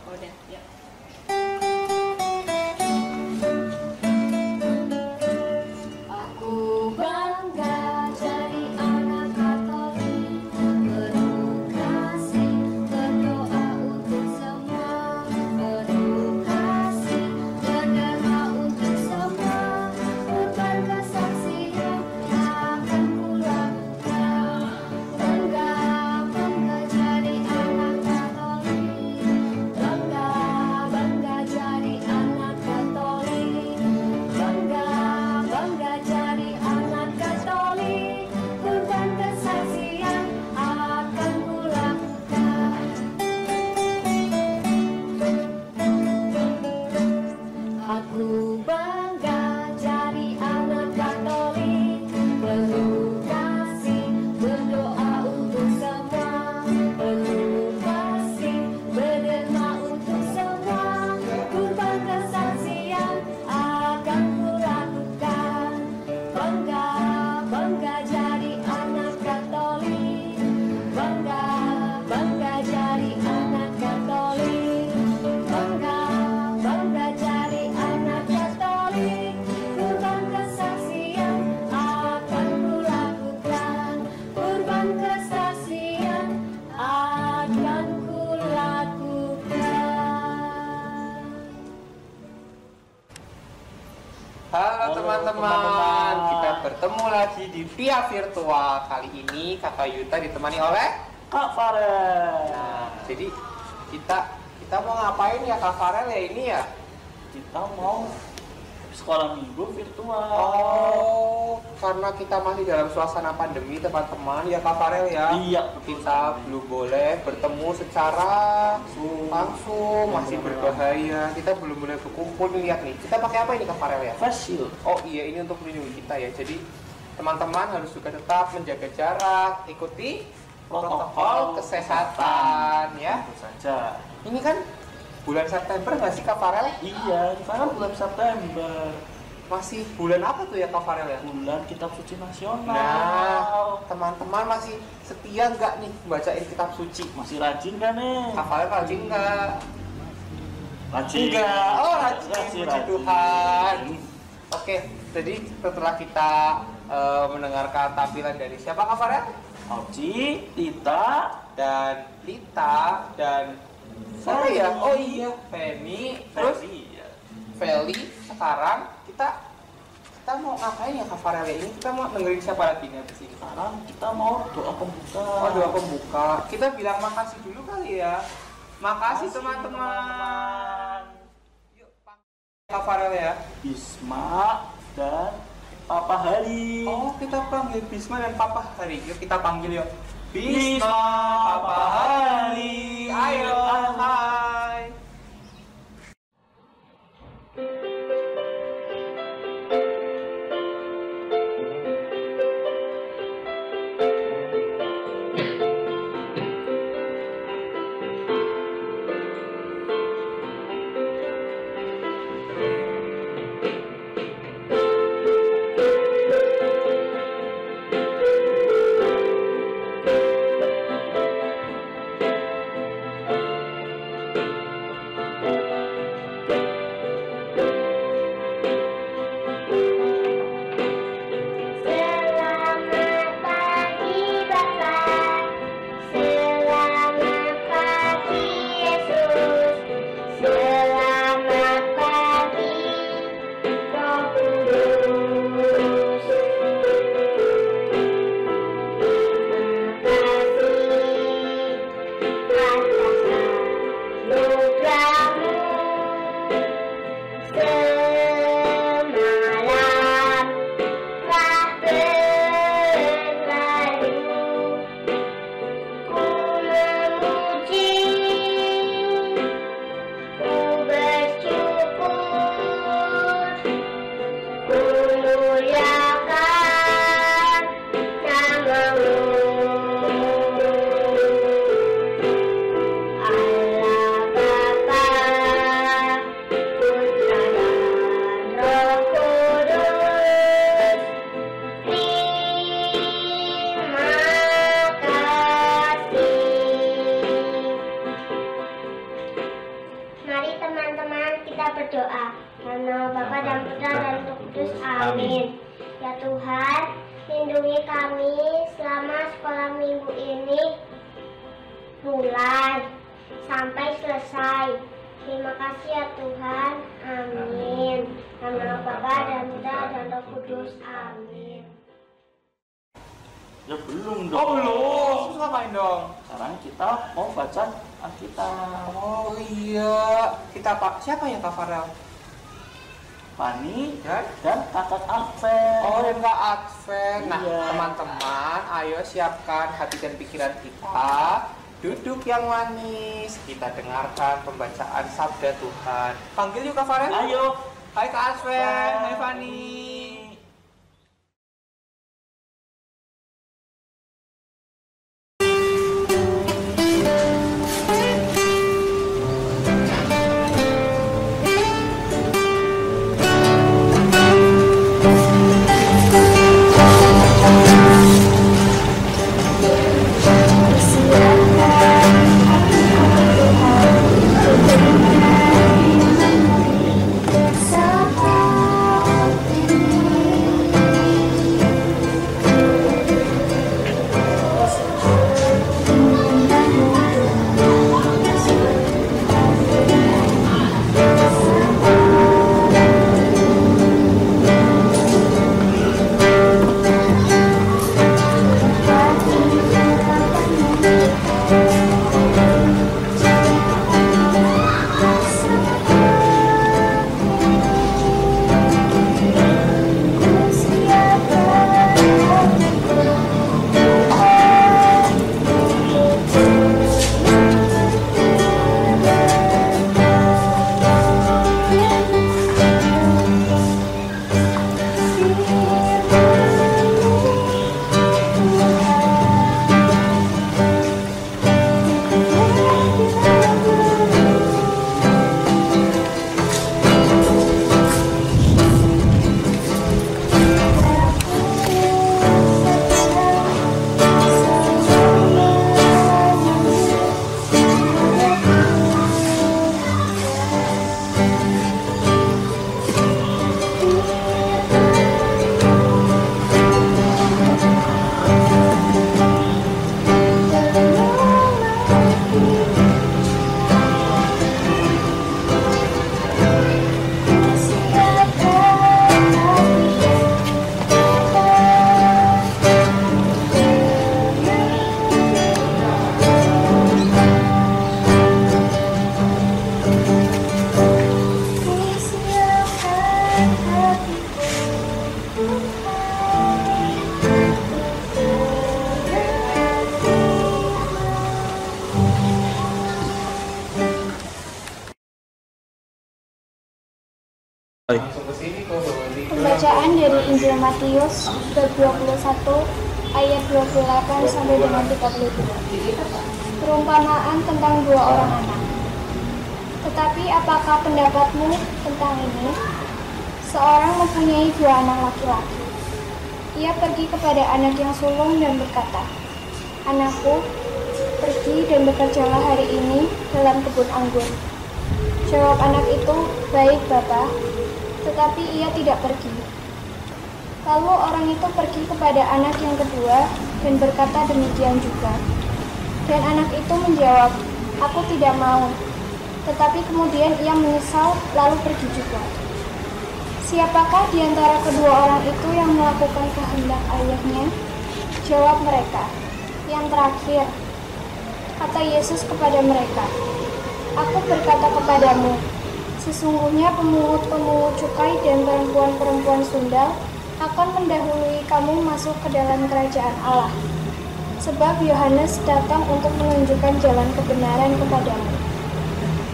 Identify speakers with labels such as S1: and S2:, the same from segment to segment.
S1: Udah, ya.
S2: Aku bangga jadi anak Katolik, penuh kasih, berdoa untuk semua, penuh kasih, berdoa untuk semua, kurban kesaksian akan kulakukan. Bangga, bangga jadi anak Katolik, bangga, bangga jadi anak Katolik, bangga, bangga jadi anak Katolik, kurban kesaksian akan kulakukan. Aku bangga jadi anak Katolik, penuh kasih, berdoa untuk semua, penuh kasih, berdoa untuk semua, kurban kesaksian akan kulakukan. Bangga, bangga jadi anak Katolik, bangga, bangga jadi anak Katolik, bangga, bangga jadi anak Katolik, kurban kesaksian akan kulakukan, kurban kesaksian akan kulakukan.
S3: Halo teman-teman, kita bertemu lagi di via virtual. Kali ini Kakak Yuta ditemani oleh
S4: Kak Farel.
S3: Nah, jadi kita mau ngapain ya Kak Farel ya ini ya?
S4: Kita mau sekolah minggu virtual.
S3: Oh, karena kita masih dalam suasana pandemi teman-teman ya Kak Farel ya.
S4: Iya, betul
S3: Kita
S4: sekali.
S3: belum boleh bertemu secara langsung, masih berbahaya. Kita belum boleh berkumpul. Lihat nih, kita pakai apa ini Kak Farel ya?
S4: Face shield.
S3: Oh iya, ini untuk melindungi kita ya. Jadi teman-teman harus juga tetap menjaga jarak, ikuti protokol kesehatan ya.
S4: Tentu saja.
S3: Ini kan bulan September nggak sih Kak Farel?
S4: Iya, sekarang bulan September.
S3: Masih bulan apa tuh ya Kak Farel ya?
S4: Bulan Kitab Suci Nasional.
S3: Nah, teman-teman masih setia nggak nih bacain kitab suci?
S4: Masih rajin kan nih?
S3: Kak Farel rajin nggak?
S4: Rajin.
S3: Enggak, oh rajin, puji
S4: rajin.
S3: Tuhan. Oke, jadi setelah kita mendengarkan tampilan dari siapa Kak Farel?
S4: Auci, Tita,
S3: Dan Lita, dan siapa ya? Oh iya, Femi, terus
S4: Feli. Ya.
S3: Feli. Sekarang kita mau ngapain ya Kak Farel ini? Kita mau dengerin siapa lagi nih abis ini?
S4: Sekarang kita mau doa pembuka.
S3: Oh, doa pembuka. Kita bilang makasih dulu kali ya. Makasih teman-teman. Yuk, panggil Kak Farel ya.
S4: Bisma dan Papa Hari.
S3: Oh, kita panggil Bisma dan Papa Hari. Yuk kita panggil yuk.
S4: Bisma,
S3: Papa Hari. Ayo, hai.
S5: kita berdoa. Dalam nama Bapa dan Putra dan Roh Kudus. Amin. Ya Tuhan, lindungi kami selama sekolah minggu ini mulai sampai selesai. Terima kasih ya Tuhan. Amin. Dalam nama Bapa dan Putra dan Roh Kudus. Amin.
S4: Ya belum dong.
S3: Oh belum, terus ngapain dong?
S4: Sekarang kita mau baca Alkitab.
S3: Oh iya, kita siapa ya Kak Farel?
S4: Fani
S3: Dan?
S4: dan kakak Advent.
S3: Oh dan Kak Advent. Nah
S4: Iya.
S3: teman-teman, ayo siapkan hati dan pikiran kita. Duduk yang manis, kita dengarkan pembacaan Sabda Tuhan. Panggil yuk Kak Farel.
S4: Ayo.
S3: Hai Kak Advent, hai Fani.
S6: Pembacaan dari Injil Matius bab 21 ayat 28 sampai dengan 32. Perumpamaan tentang dua orang anak. Tetapi apakah pendapatmu tentang ini? Seorang mempunyai dua anak laki-laki. Ia pergi kepada anak yang sulung dan berkata, "Anakku, pergi dan bekerjalah hari ini dalam kebun anggur." Jawab anak itu, "Baik, Bapa." Tetapi ia tidak pergi. Lalu orang itu pergi kepada anak yang kedua dan berkata demikian juga. Dan anak itu menjawab, "Aku tidak mau." Tetapi kemudian ia menyesal lalu pergi juga. Siapakah di antara kedua orang itu yang melakukan kehendak ayahnya? Jawab mereka, "Yang terakhir." Kata Yesus kepada mereka, "Aku berkata kepadamu, sesungguhnya pemungut-pemungut cukai dan perempuan-perempuan sundal akan mendahului kamu masuk ke dalam kerajaan Allah. Sebab Yohanes datang untuk menunjukkan jalan kebenaran kepadamu,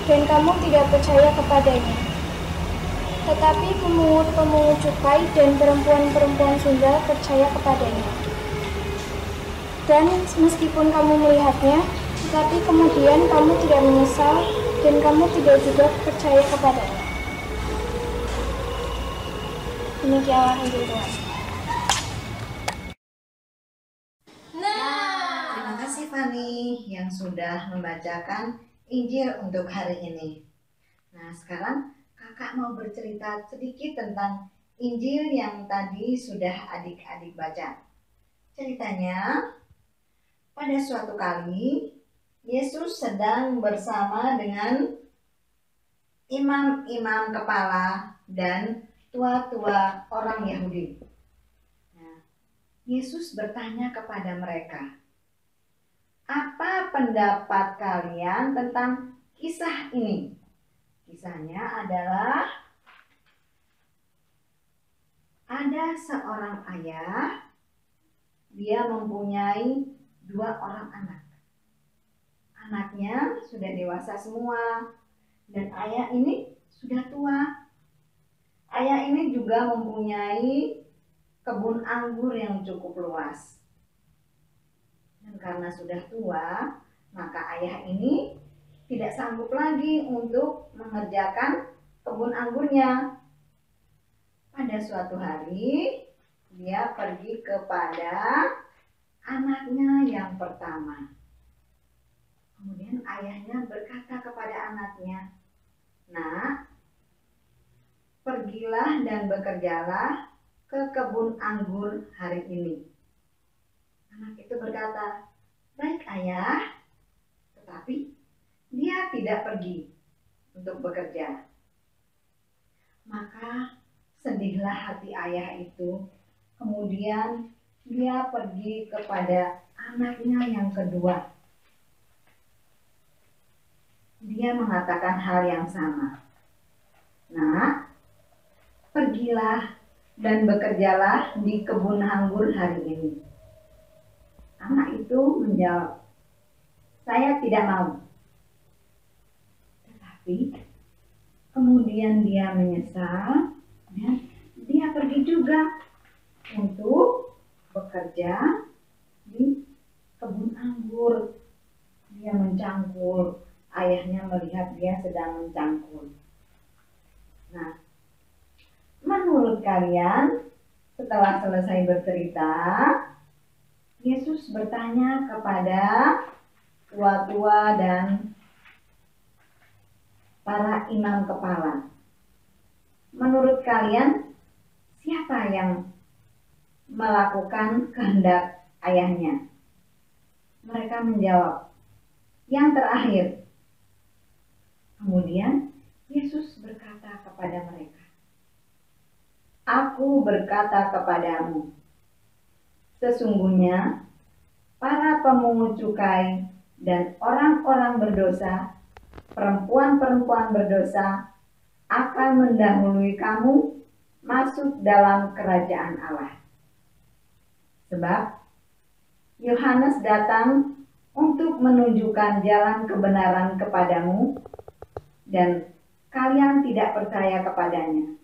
S6: dan kamu tidak percaya kepadanya. Tetapi pemungut-pemungut cukai dan perempuan-perempuan sundal percaya kepadanya. Dan meskipun kamu melihatnya, tetapi kemudian kamu tidak menyesal, dan kamu tidak juga percaya kepadanya." Demikianlah Injil Tuhan.
S7: Terima kasih Fani yang sudah membacakan Injil untuk hari ini. Nah, sekarang kakak mau bercerita sedikit tentang Injil yang tadi sudah adik-adik baca. Ceritanya, pada suatu kali Yesus sedang bersama dengan imam-imam kepala dan tua-tua orang Yahudi. Nah, Yesus bertanya kepada mereka, "Apa pendapat kalian tentang kisah ini?" Kisahnya adalah ada seorang ayah, dia mempunyai 2 orang anak. Anaknya sudah dewasa semua dan ayah ini sudah tua. Ayah ini juga mempunyai kebun anggur yang cukup luas. Dan karena sudah tua, maka ayah ini tidak sanggup lagi untuk mengerjakan kebun anggurnya. Pada suatu hari, dia pergi kepada anaknya yang pertama. Kemudian ayahnya berkata kepada anaknya, "Nak, pergilah dan bekerjalah ke kebun anggur hari ini." Anak itu berkata, "Baik ayah," tetapi dia tidak pergi untuk bekerja. Maka sedihlah hati ayah itu. Kemudian dia pergi kepada anaknya yang kedua. Dia mengatakan hal yang sama. "Nak, pergilah dan bekerjalah di kebun anggur hari ini." Anak itu menjawab, "Saya tidak mau." Tetapi kemudian dia menyesal dan dia pergi juga untuk bekerja di kebun anggur. Dia mencangkul. Ayahnya melihat dia sedang mencangkul. Nah, menurut kalian, setelah selesai bercerita, Yesus bertanya kepada tua-tua dan para imam kepala, "Menurut kalian, siapa yang melakukan kehendak ayahnya?" Mereka menjawab, "Yang terakhir." Kemudian Yesus berkata kepada mereka, "Aku berkata kepadamu, sesungguhnya para pemungut cukai dan orang-orang berdosa, perempuan-perempuan berdosa akan mendahului kamu masuk dalam kerajaan Allah. Sebab Yohanes datang untuk menunjukkan jalan kebenaran kepadamu, dan kalian tidak percaya kepadanya.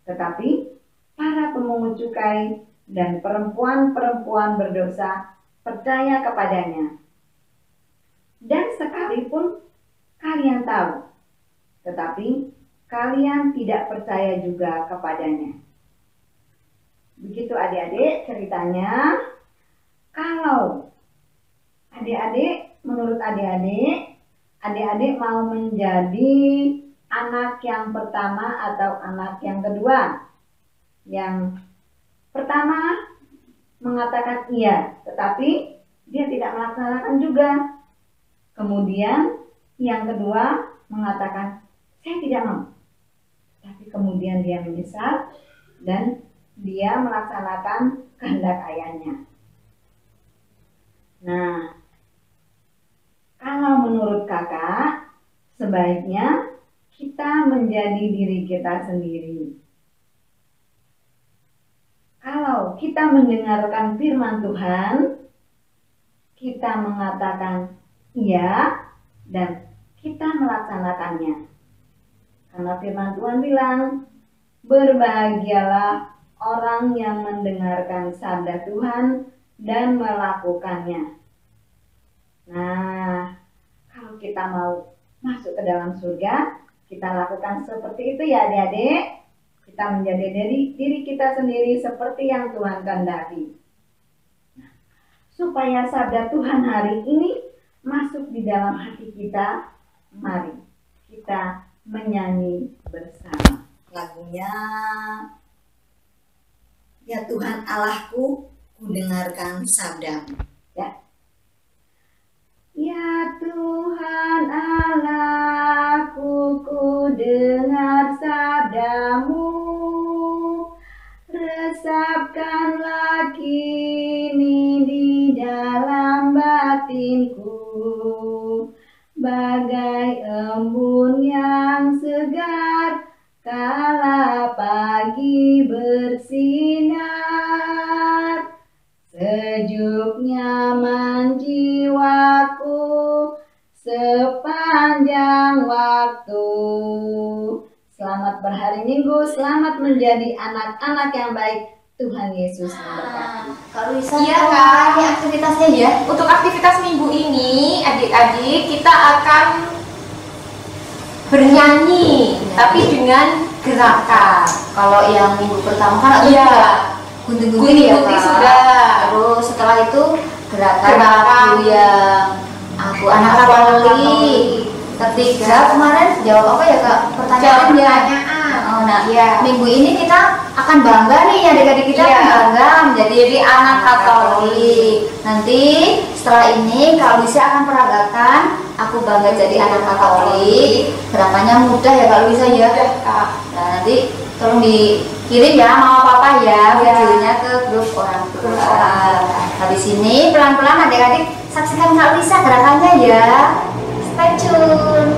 S7: Tetapi para pemungut cukai dan perempuan-perempuan berdosa percaya kepadanya. Dan sekalipun kalian tahu, tetapi kalian tidak percaya juga kepadanya." Begitu adik-adik ceritanya. Kalau adik-adik, menurut adik-adik mau menjadi anak yang pertama atau anak yang kedua? Yang pertama mengatakan iya, tetapi dia tidak melaksanakan juga. Kemudian yang kedua mengatakan, "Saya tidak mau." Tapi kemudian dia menyesal dan dia melaksanakan kehendak ayahnya. Nah, kalau menurut kakak, sebaiknya kita menjadi diri kita sendiri. Kalau kita mendengarkan firman Tuhan, kita mengatakan iya dan kita melaksanakannya. Karena firman Tuhan bilang, "Berbahagialah orang yang mendengarkan sabda Tuhan dan melakukannya." Nah, kalau kita mau masuk ke dalam surga, kita lakukan seperti itu ya adik-adik. Kita menjadi diri kita sendiri seperti yang Tuhan kehendaki. Nah, supaya sabda Tuhan hari ini masuk di dalam hati kita, mari kita menyanyi bersama. lagunya ya Tuhan Allahku, ku dengarkan sabdamu. Ya. Ya Tuhan Allahku, ku dengar sabdamu, resapkanlah kini di dalam batinku, bagai embun yang segar kala pagi bersinar. Sejuk nyaman jiwaku sepanjang waktu. Selamat berhari Minggu, selamat menjadi anak-anak yang baik. Tuhan Yesus memberkati.
S2: Kalau bisa
S1: Iya Kak, ini aktivitasnya ya. Untuk aktivitas minggu ini, adik-adik kita akan bernyanyi, tapi dengan gerakan.
S2: kalau yang minggu pertama kan
S1: Iya.
S2: gunting-gunting ya
S1: Gunting
S2: Kak.
S1: sudah.
S2: Terus setelah itu gerakan
S1: Gerakan.
S2: aku yang aku anak
S1: Anak
S2: Katolik. Ketiga kemarin jawab apa ya Kak? Pertanyaan ya. Oh, nah,
S1: Iya.
S2: minggu ini kita akan bangga nih adik-adik kita
S1: Iya.
S2: bangga menjadi anak Katolik. Nanti setelah ini Kak Luisa akan peragakan aku bangga jadi anak Katolik. Gerakannya mudah ya Kak Luisa ya.
S1: Udah Kak.
S2: Nah, nanti tolong dikirim ya mama papa ya videonya ke grup orang tua. Habis ini pelan-pelan adik-adik saksikan Kak Luisa gerakannya ya. Stay tune.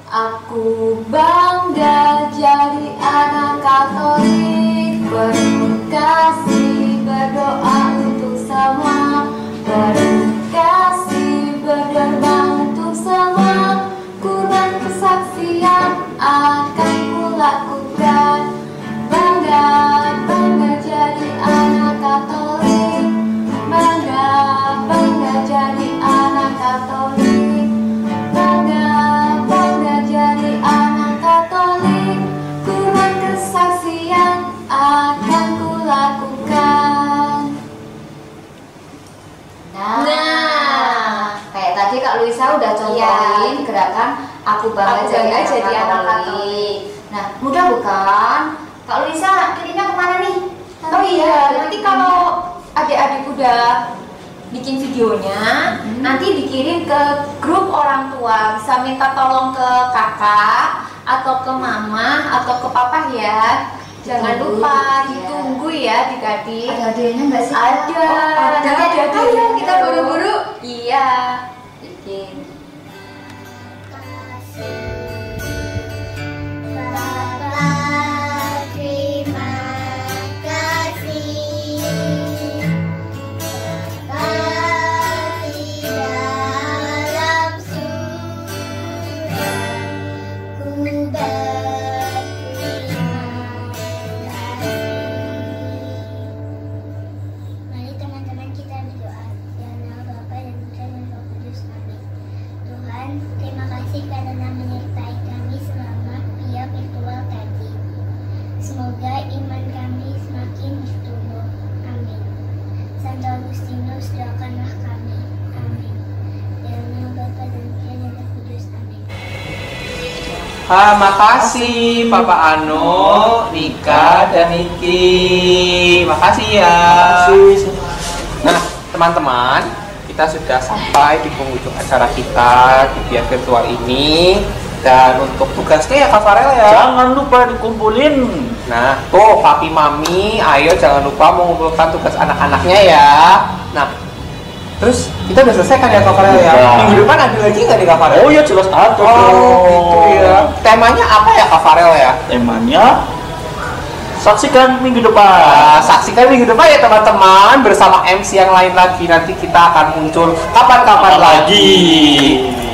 S6: Aku bangga jadi anak Katolik, penuh kasih berdoa untuk semua, penuh kasih bergerbang untuk semua, kurang kesaksian akan kulakukan. Bangga, bangga jadi anak Katolik, bangga, bangga jadi anak Katolik, bangga, bangga jadi anak Katolik, kurang kesaksian akan kulakukan.
S2: Nah, kayak tadi Kak Luisa udah contohin gerakan aku bangga
S1: Aku
S2: jadi
S1: bangga
S2: anak
S1: jadi anak
S2: Katolik. Nah, mudah bukan? Kak Luisa kirimnya kemana nih?
S1: Oh iya, nanti kalau adik-adik udah bikin videonya, nanti dikirim ke grup orang tua. Bisa minta tolong ke kakak atau ke mama atau ke papa ya. Jangan
S2: Ditunggu,
S1: lupa
S2: ya.
S1: ditunggu ya adik-adik.
S2: Ada hadiahnya nggak sih?
S1: Ada,
S2: ada.
S1: nanti ada.
S2: Ayo kita
S1: buru-buru. Iya.
S2: bikin.
S5: Bapa, terima kasih. Bapa di dalam surga, ku berterima kasih. Mari teman-teman kita berdoa. Ya Allah Bapa dan Putra dan Roh Kudus. Amin. Tuhan, terima kasih karena menyertai kami selama via virtual tadi. Semoga iman kami semakin bertumbuh. Amin. Santo Agustinus, doakanlah kami. Amin. Ya Allah Bapa dan Putra dan Roh Kudus. Amin.
S3: Makasih Papa Ano, Nika, dan Niki. Makasih ya. Nah, teman-teman, kita sudah sampai di penghujung acara kita di via virtual ini. Dan untuk tugasnya ya Kak Farel ya.
S4: Jangan lupa dikumpulin.
S3: Nah, tuh papi mami, ayo jangan lupa mengumpulkan tugas anak-anaknya ya. Nah, terus kita udah selesai kan ya Kak Farel ya?
S4: Udah.
S3: Minggu depan ada lagi nggak nih Kak Farel?
S4: Oh ya jelas ada
S3: Oh,
S4: dong.
S3: gitu ya. Temanya apa ya Kak Farel ya?
S4: Temanya saksikan minggu depan.
S3: Saksikan minggu depan ya teman-teman bersama MC yang lain lagi. Nanti kita akan muncul kapan-kapan lagi.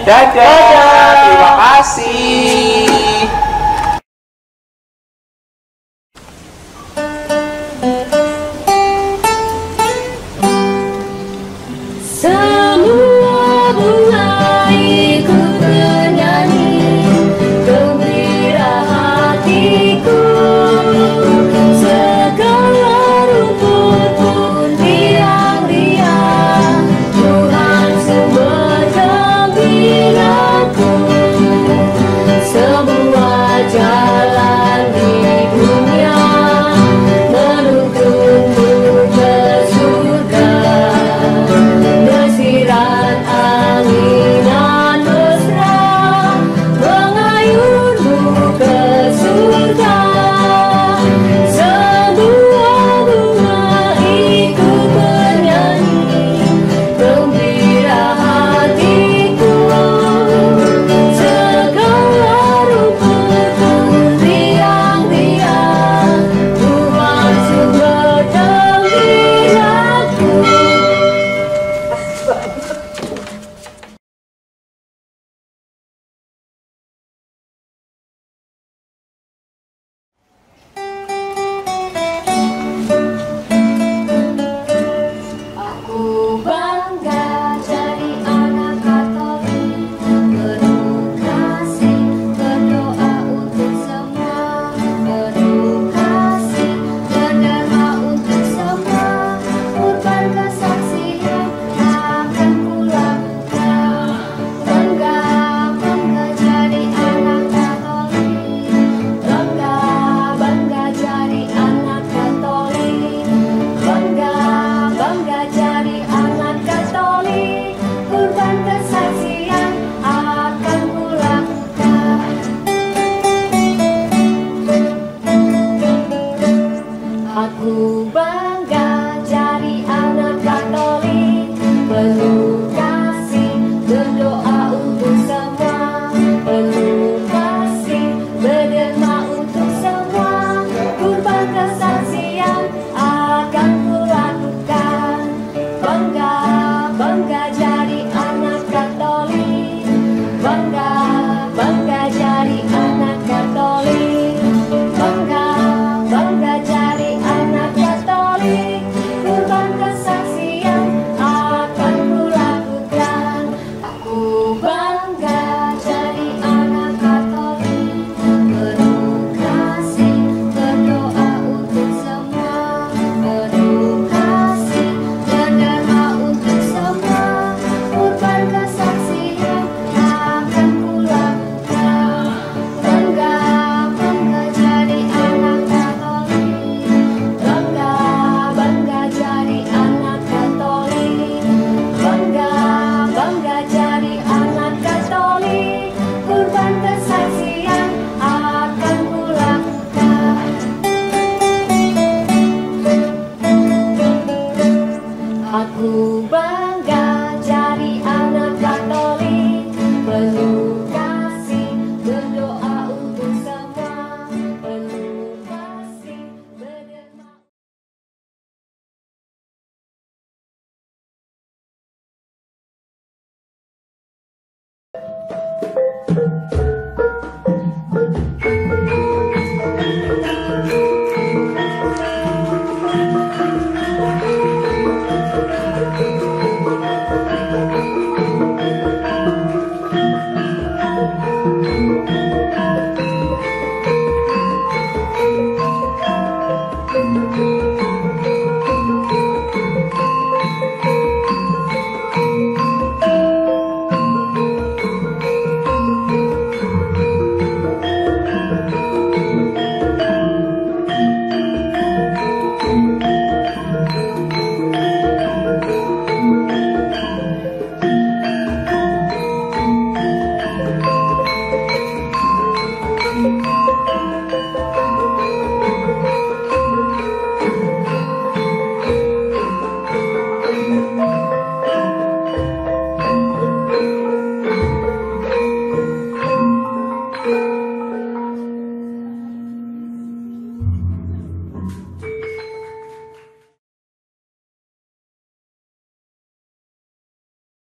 S3: Dadah. Terima kasih.